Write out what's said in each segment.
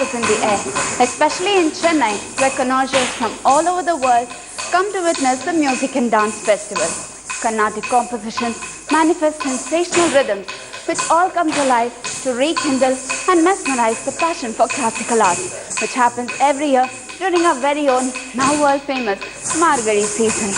is in the air, especially in Chennai, where connoisseurs from all over the world come to witness the music and dance festival. Carnatic compositions manifest sensational rhythms which all come to life to rekindle and mesmerize the passion for classical art, which happens every year during our very own, now world famous Margazhi season.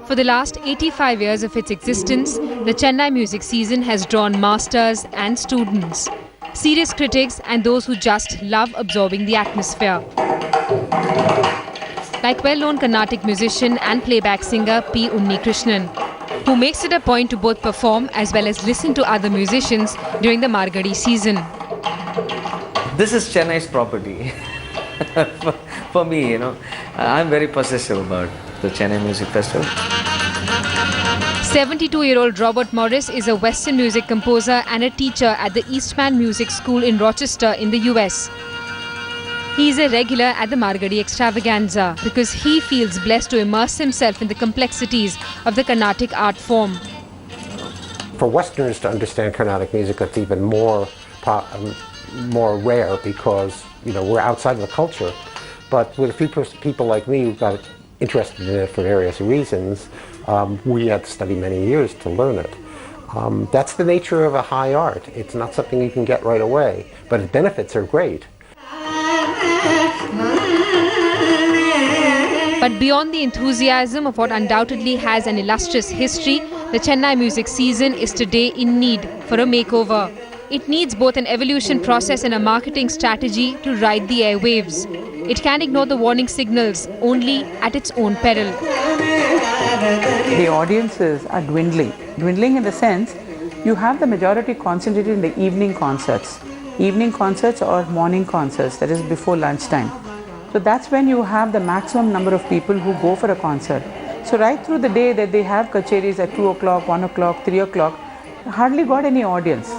For the last 85 years of its existence, the Chennai music season has drawn masters and students, serious critics and those who just love absorbing the atmosphere. Like well-known Carnatic musician and playback singer P. Unnikrishnan, who makes it a point to both perform as well as listen to other musicians during the Margazhi season. This is Chennai's property. For me, I'm very possessive about the Chennai Music Festival. 72-year-old Robert Morris is a Western music composer and a teacher at the Eastman Music School in Rochester in the US. He is a regular at the Margazhi extravaganza because he feels blessed to immerse himself in the complexities of the Carnatic art form. For Westerners to understand Carnatic music, it's even more rare because we're outside of the culture. But with a few people like me who got interested in it for various reasons, we had to study many years to learn it. That's the nature of a high art. It's not something you can get right away, but its benefits are great. But beyond the enthusiasm of what undoubtedly has an illustrious history, the Chennai music season is today in need for a makeover. It needs both an evolution process and a marketing strategy to ride the airwaves. It can ignore the warning signals only at its own peril. The audiences are dwindling. Dwindling in the sense, you have the majority concentrated in the evening concerts or morning concerts, that is before lunchtime. So that's when you have the maximum number of people who go for a concert. So right through the day that they have kacheris at 2 o'clock, 1 o'clock, 3 o'clock, hardly got any audience.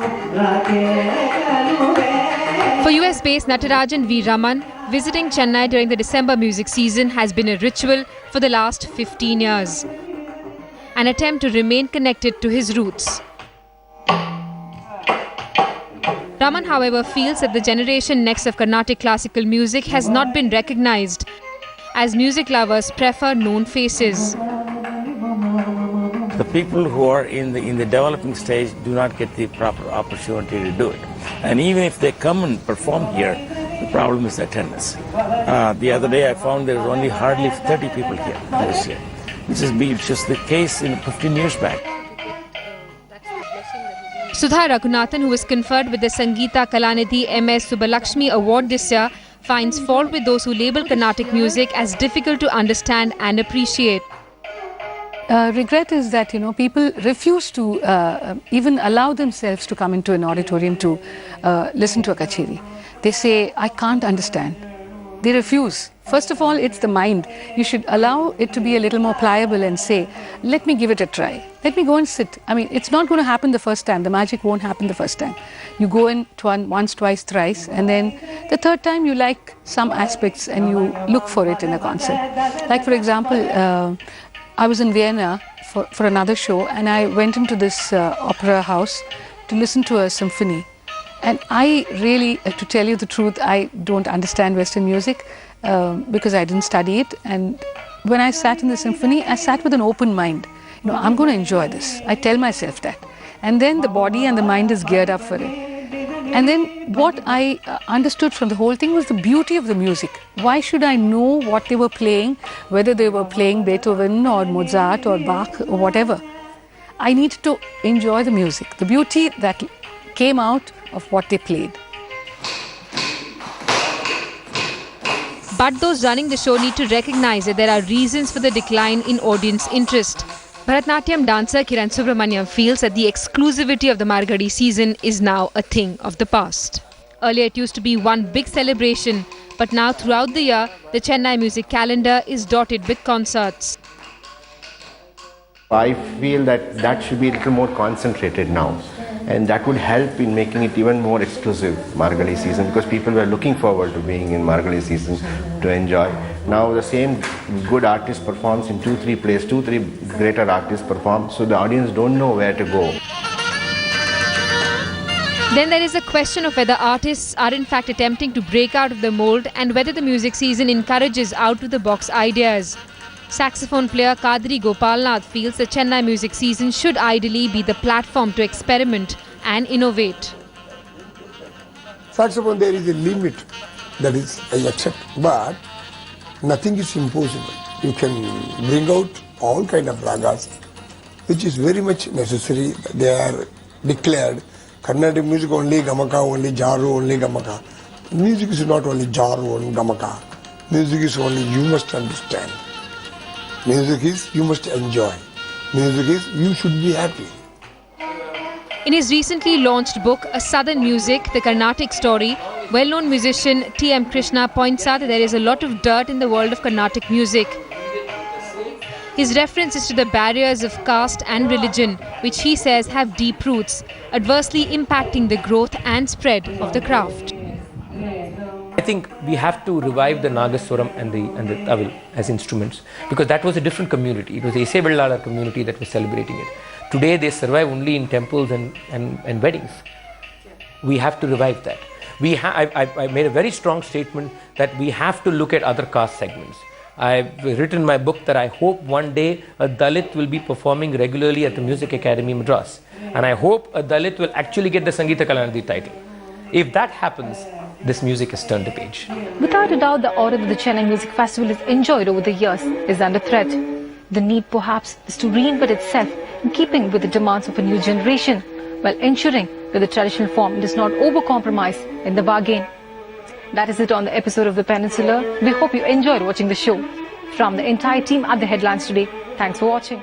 For US-based Natarajan V. Raman, visiting Chennai during the December music season has been a ritual for the last 15 years. An attempt to remain connected to his roots. Raman, however, feels that the generation next of Carnatic classical music has not been recognized, as music lovers prefer known faces. The people who are in the developing stage do not get the proper opportunity to do it. And even if they come and perform here, the problem is attendance. The other day I found there was only hardly 30 people here this year. This is just the case in 15 years back. Sudha Raghunathan, who was conferred with the Sangeeta Kalanidhi M.S. Subbalakshmi Award this year, finds fault with those who label Carnatic music as difficult to understand and appreciate. Regret is that people refuse to even allow themselves to come into an auditorium to listen to a kacheri. They say, I can't understand. They refuse. First of all, it's the mind. You should allow it to be a little more pliable and say, let me give it a try. Let me go and sit. I mean, it's not going to happen the first time. The magic won't happen the first time. You go in once, twice, thrice, and then the third time you like some aspects and you look for it in a concert. Like, for example, I was in Vienna for another show, and I went into this opera house to listen to a symphony. And I really, to tell you the truth, I don't understand Western music because I didn't study it. And when I sat in the symphony, I sat with an open mind. I'm going to enjoy this. I tell myself that. And then the body and the mind is geared up for it. And then what I understood from the whole thing was the beauty of the music. Why should I know what they were playing, whether they were playing Beethoven or Mozart or Bach or whatever? I needed to enjoy the music, the beauty that came out of what they played. But those running the show need to recognize that there are reasons for the decline in audience interest. Bharatnatyam dancer Kiran Subramaniam feels that the exclusivity of the Margazhi season is now a thing of the past. Earlier it used to be one big celebration, but now throughout the year, the Chennai music calendar is dotted with concerts. I feel that should be a little more concentrated now, and that would help in making it even more exclusive, Margazhi season, because people were looking forward to being in Margazhi season to enjoy. Now the same good artist performs in 2-3 places, 2-3 greater artists perform, so the audience don't know where to go. Then there is a question of whether artists are in fact attempting to break out of the mold and whether the music season encourages out-of-the-box ideas. Saxophone player Kadri Gopalnath feels the Chennai music season should ideally be the platform to experiment and innovate. Saxophone, there is a limit, that is, I accept, but nothing is impossible. You can bring out all kind of ragas, which is very much necessary. They are declared. Carnatic music only gamaka, only jaru, only gamaka. Music is not only jaru and gamaka. Music is only you must understand. Music is you must enjoy. Music is you should be happy. In his recently launched book, A Southern Music, The Carnatic Story, well-known musician T.M. Krishna points out that there is a lot of dirt in the world of Carnatic music. His reference is to the barriers of caste and religion, which he says have deep roots, adversely impacting the growth and spread of the craft. I think we have to revive the Nagaswaram and the Tawil as instruments, because that was a different community. It was the Isebellala community that was celebrating it. Today they survive only in temples and weddings. We have to revive that. I made a very strong statement that we have to look at other caste segments. I've written in my book that I hope one day a Dalit will be performing regularly at the Music Academy Madras. And I hope a Dalit will actually get the Sangeeta Kalanidhi title. If that happens, this music has turned the page. Without a doubt, the aura that the Chennai Music Festival has enjoyed over the years is under threat. The need perhaps is to reinvent itself in keeping with the demands of a new generation, while ensuring that the traditional form does not overcompromise in the bargain. That is it on the episode of The Peninsular. We hope you enjoyed watching the show. From the entire team at The Headlines today, thanks for watching.